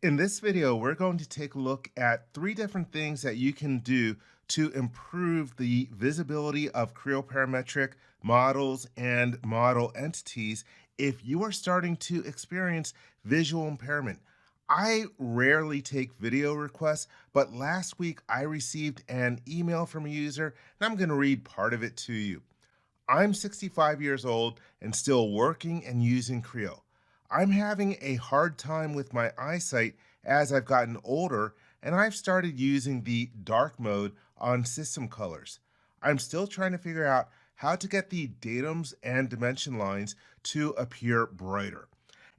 In this video, we're going to take a look at three different things that you can do to improve the visibility of Creo Parametric models and model entities if you are starting to experience visual impairment. I rarely take video requests, but last week I received an email from a user, and I'm going to read part of it to you. I'm 65 years old and still working and using Creo. I'm having a hard time with my eyesight as I've gotten older, and I've started using the dark mode on system colors. I'm still trying to figure out how to get the datums and dimension lines to appear brighter.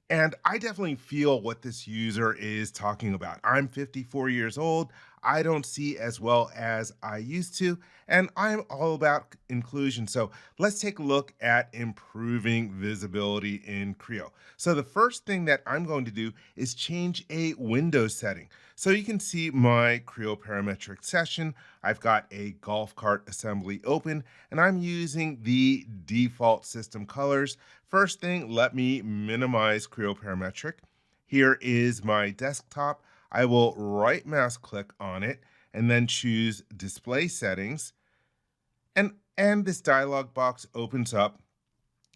And I definitely feel what this user is talking about. I'm 54 years old. I don't see as well as I used to, and I'm all about inclusion. So let's take a look at improving visibility in Creo. So the first thing that I'm going to do is change a window setting. So you can see my Creo parametric session. I've got a golf cart assembly open, and I'm using the default system colors. First thing, let me minimize Creo Parametric. Here is my desktop. I will right mouse click on it and then choose Display Settings. And this dialog box opens up.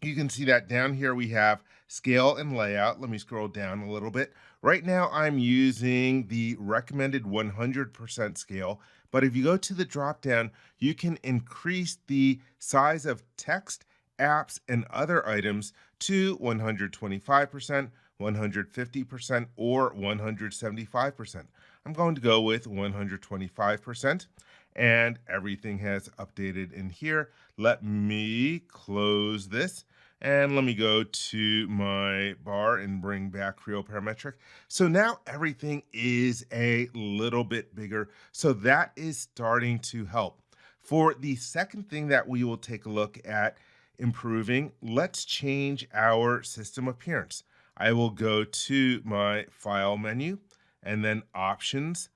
You can see that down here we have scale and layout. Let me scroll down a little bit. Right now I'm using the recommended 100% scale, but if you go to the drop down, you can increase the size of text, apps, and other items to 125%, 150%, or 175%. I'm going to go with 125%, and everything has updated in here. Let me close this. And let me go to my bar and bring back Creo Parametric. So now everything is a little bit bigger. So that is starting to help. For the second thing that we will take a look at improving, let's change our system appearance. I will go to my File menu and then Options,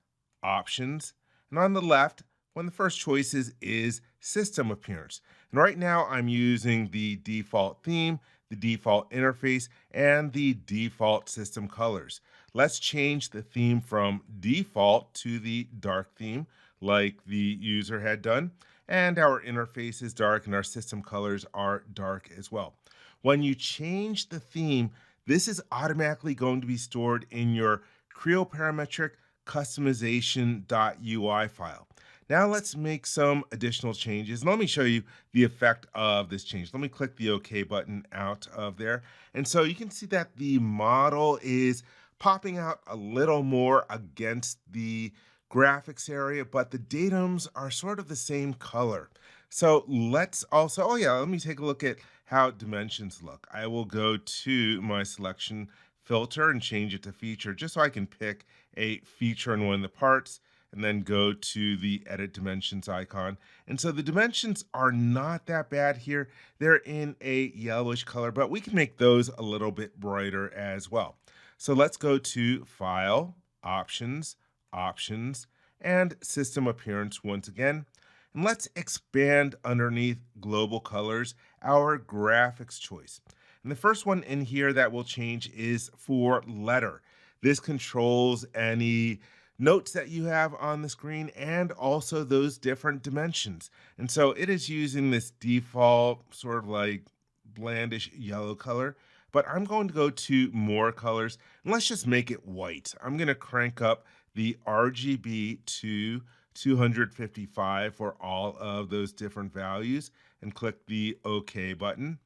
Options. And on the left, one of the first choices is System Appearance. And right now I'm using the default theme, the default interface, and the default system colors. Let's change the theme from default to the dark theme like the user had done. And our interface is dark and our system colors are dark as well. When you change the theme, this is automatically going to be stored in your Creo Parametric customization.ui file. Now let's make some additional changes. Let me show you the effect of this change. Let me click the OK button out of there. And so you can see that the model is popping out a little more against the graphics area, but the datums are sort of the same color. So let's also, oh yeah, let me take a look at how dimensions look. I will go to my selection filter and change it to feature just so I can pick a feature in one of the parts and then go to the edit dimensions icon. And so the dimensions are not that bad here. They're in a yellowish color, but we can make those a little bit brighter as well. So let's go to File, Options, Options, and System Appearance once again. And let's expand underneath Global Colors, our graphics choice. And the first one in here that will change is for letter. This controls any notes that you have on the screen and also those different dimensions. And so it is using this default sort of like blandish yellow color, but I'm going to go to more colors and let's just make it white. I'm going to crank up the RGB to 255 for all of those different values and click the OK button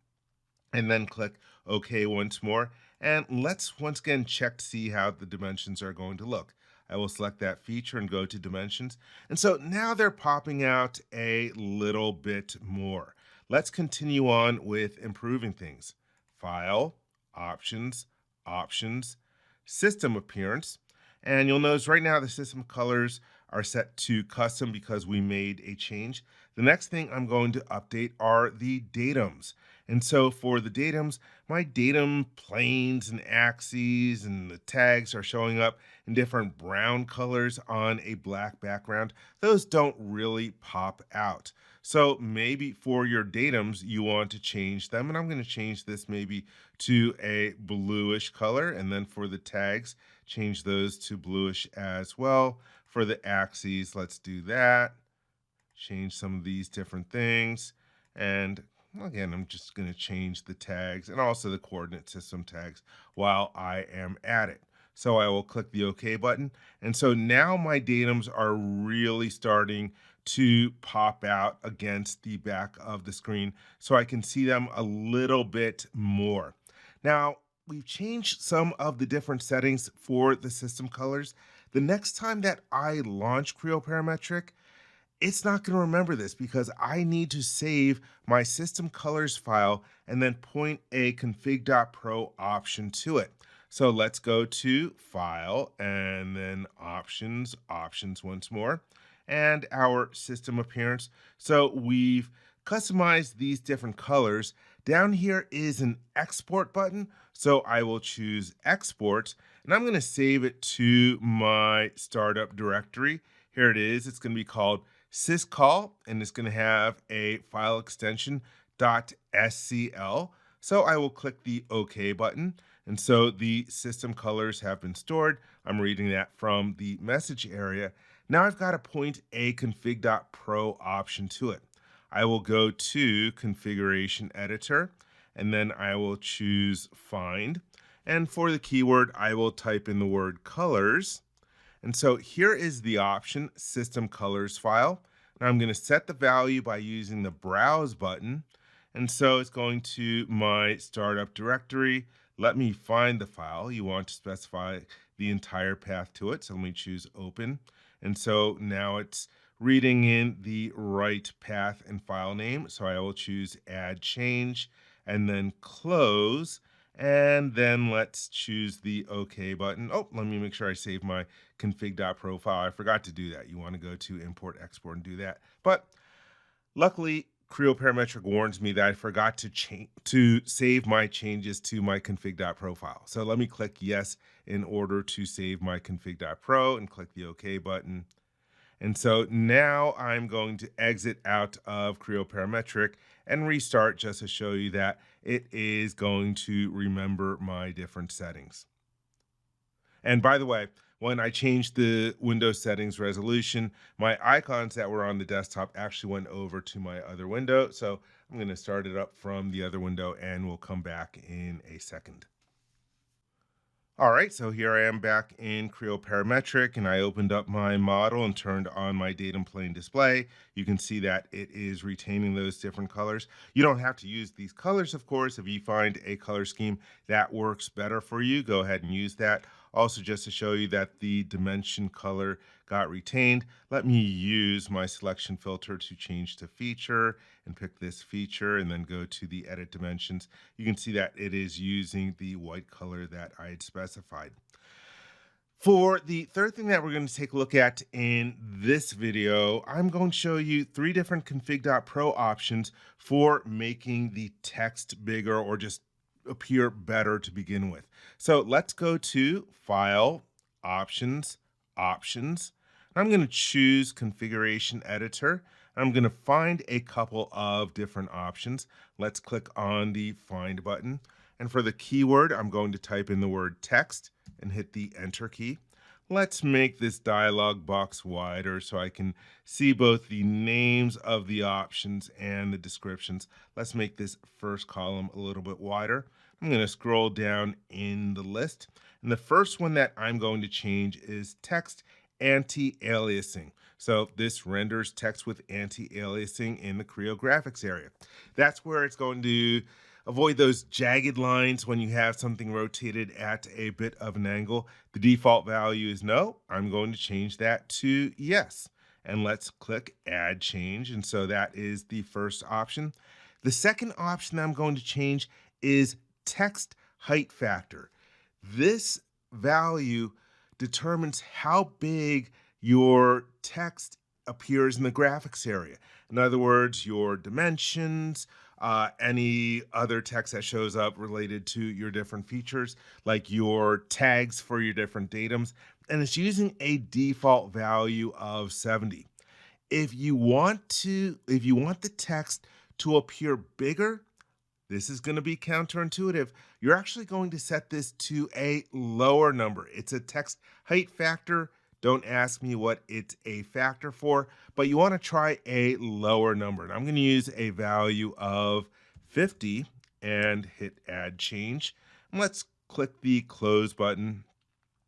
and then click OK once more. And let's once again check to see how the dimensions are going to look. I will select that feature and go to dimensions. And so now they're popping out a little bit more. Let's continue on with improving things. File, Options, Options, System Appearance. And you'll notice right now the system colors are set to custom because we made a change. The next thing I'm going to update are the datums. And so for the datums, my datum planes and axes and the tags are showing up in different brown colors on a black background. Those don't really pop out. So maybe for your datums, you want to change them. And I'm going to change this maybe to a bluish color. And then for the tags, change those to bluish as well. For the axes, let's do that. Change some of these different things. And again, I'm just going to change the tags and also the coordinate system tags while I am at it. So I will click the OK button. And so now my datums are really starting to pop out against the back of the screen so I can see them a little bit more. Now, we've changed some of the different settings for the system colors. The next time that I launch Creo Parametric, it's not going to remember this because I need to save my system colors file and then point a config.pro option to it. So let's go to File and then Options, Options once more, and our system appearance. So we've customized these different colors. Down here is an export button. So I will choose Export, and I'm going to save it to my startup directory. Here it is. It's going to be called syscall, and it's going to have a file extension .scl. So I will click the OK button. And so the system colors have been stored. I'm reading that from the message area. Now I've got to point a config.pro option to it. I will go to Configuration Editor, and then I will choose Find. And for the keyword, I will type in the word colors. And so here is the option, System Colors file. Now I'm going to set the value by using the Browse button. And so it's going to my startup directory. Let me find the file. You want to specify the entire path to it. So let me choose Open. And so now it's reading in the right path and file name. So I will choose Add Change and then Close. And then let's choose the OK button. Oh, let me make sure I save my config.pro file. I forgot to do that. You want to go to Import, Export, and do that. But luckily, Creo Parametric warns me that I forgot to save my changes to my config.pro file. So let me click Yes in order to save my config.pro and click the OK button. And so now I'm going to exit out of Creo Parametric and restart just to show you that it is going to remember my different settings. And by the way, when I changed the Windows settings resolution, my icons that were on the desktop actually went over to my other window. So I'm going to start it up from the other window and we'll come back in a second. All right, so here I am back in Creo Parametric, and I opened up my model and turned on my datum plane display. You can see that it is retaining those different colors. You don't have to use these colors, of course. If you find a color scheme that works better for you, go ahead and use that. Also, just to show you that the dimension color got retained, let me use my selection filter to change to feature and pick this feature and then go to the edit dimensions. You can see that it is using the white color that I had specified. For the third thing that we're going to take a look at in this video, I'm going to show you 3 different config.pro options for making the text bigger or just appear better to begin with. So let's go to File, Options, Options. I'm going to choose Configuration Editor. I'm going to find a couple of different options. Let's click on the Find button. And for the keyword, I'm going to type in the word text and hit the Enter key. Let's make this dialog box wider so I can see both the names of the options and the descriptions. Let's make this first column a little bit wider. I'm going to scroll down in the list. And the first one that I'm going to change is text anti-aliasing. So this renders text with anti-aliasing in the Creo graphics area. That's where it's going to avoid those jagged lines when you have something rotated at a bit of an angle. The default value is no. I'm going to change that to yes. And let's click Add Change. And so that is the first option. The second option that I'm going to change is text height factor. This value determines how big your text appears in the graphics area. In other words, your dimensions, any other text that shows up related to your different features, like your tags for your different datums, and it's using a default value of 70. If you want the text to appear bigger, this is going to be counterintuitive. You're actually going to set this to a lower number. It's a text height factor. Don't ask me what it's a factor for, but you want to try a lower number. And I'm going to use a value of 50 and hit add change. And let's click the close button.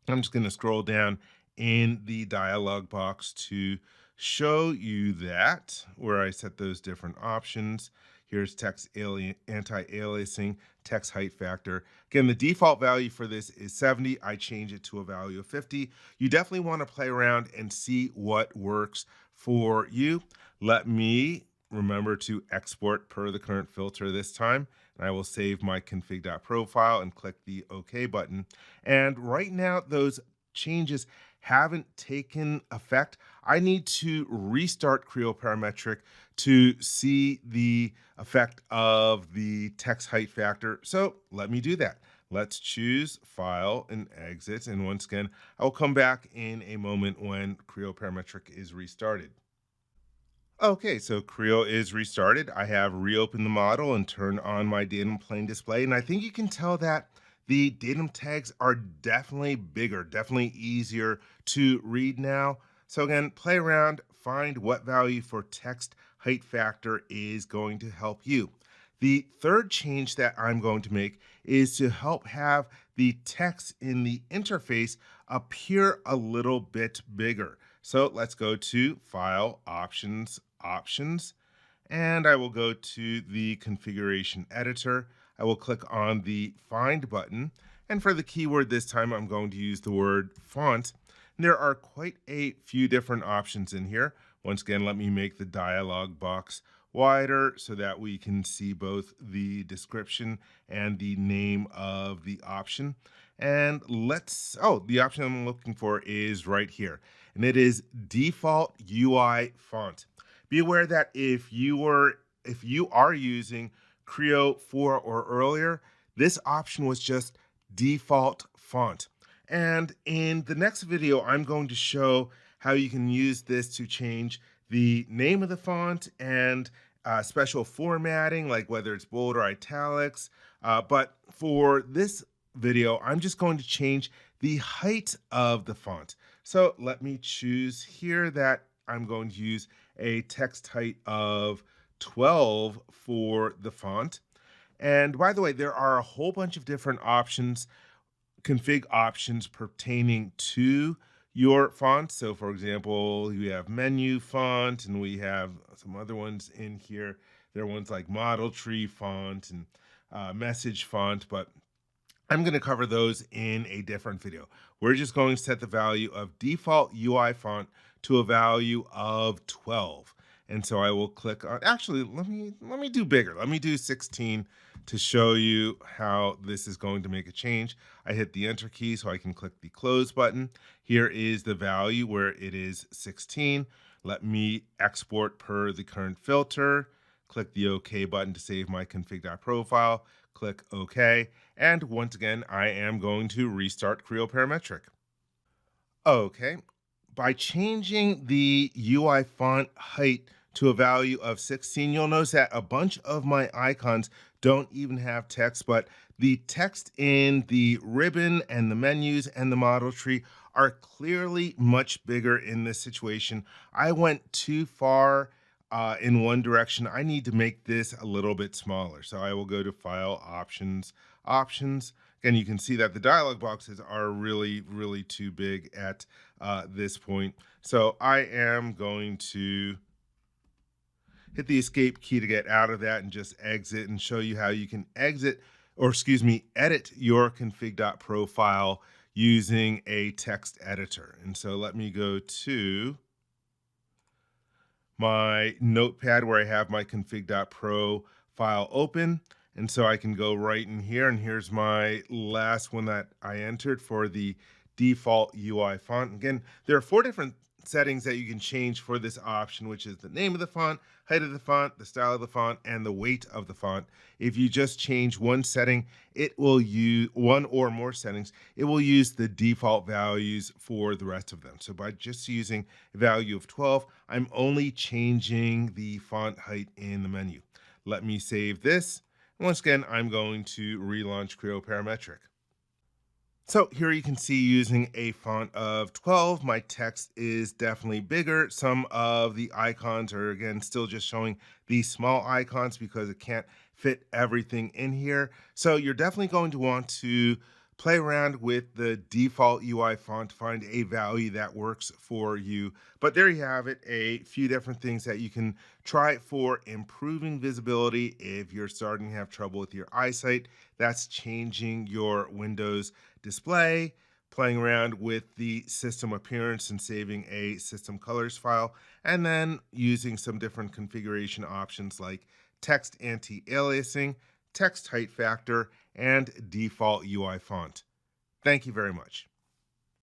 I'm just going to scroll down in the dialog box to show you that where I set those different options. Here's text anti-aliasing, text height factor. Again, the default value for this is 70. I change it to a value of 50. You definitely want to play around and see what works for you. Let me remember to export per the current filter this time. And I will save my config.profile and click the OK button. And right now, those changes haven't taken effect. I need to restart Creo Parametric to see the effect of the text height factor. So let me do that. Let's choose File and Exit. And once again, I'll come back in a moment when Creo Parametric is restarted. Okay, so Creo is restarted. I have reopened the model and turned on my datum plain display. And I think you can tell that the datum tags are definitely bigger, definitely easier to read now. So again, play around, find what value for text height factor is going to help you. The third change that I'm going to make is to help have the text in the interface appear a little bit bigger. So let's go to File, Options, Options, and I will go to the Configuration Editor. I will click on the Find button, and for the keyword this time, I'm going to use the word font. And there are quite a few different options in here. Once again, let me make the dialog box wider so that we can see both the description and the name of the option. And the option I'm looking for is right here, and it is default UI font. Be aware that if you are using Creo 4 or earlier, this option was just default font. And in the next video, I'm going to show how you can use this to change the name of the font and special formatting, like whether it's bold or italics. But for this video, I'm just going to change the height of the font. So let me choose here that I'm going to use a text height of 12 for the font. And by the way, there are a whole bunch of different options, config options pertaining to your font. So for example, we have menu font and we have some other ones in here. There are ones like model tree font and message font, but I'm going to cover those in a different video. We're just going to set the value of default UI font to a value of 12. And so I will click on, actually, let me do bigger. Let me do 16 to show you how this is going to make a change. I hit the enter key so I can click the close button. Here is the value where it is 16. Let me export per the current filter. Click the OK button to save my config.profile. Click OK. And once again, I am going to restart Creo Parametric. Okay. By changing the UI font height to a value of 16, you'll notice that a bunch of my icons don't even have text, but the text in the ribbon and the menus and the model tree are clearly much bigger in this situation. I went too far in one direction. I need to make this a little bit smaller. So I will go to File, Options, Options. Again, you can see that the dialog boxes are really, really too big at this point. So I am going to hit the escape key to get out of that and just exit and show you how you can edit your config.profile using a text editor. And so let me go to my notepad where I have my config.pro file open. And so I can go right in here, and here's my last one that I entered for the default UI font. Again, there are 4 different settings that you can change for this option, which is the name of the font, height of the font, the style of the font, and the weight of the font. If you just change one setting, it will use one or more settings. It will use the default values for the rest of them. So by just using a value of 12, I'm only changing the font height in the menu. Let me save this. Once again, I'm going to relaunch Creo Parametric. So here you can see using a font of 12, my text is definitely bigger. Some of the icons are again still just showing these small icons because it can't fit everything in here. So you're definitely going to want to play around with the default UI font to find a value that works for you. But there you have it, a few different things that you can try for improving visibility if you're starting to have trouble with your eyesight. That's changing your Windows display, playing around with the system appearance and saving a system colors file, and then using some different configuration options like text anti-aliasing, text height factor, and default UI font. Thank you very much.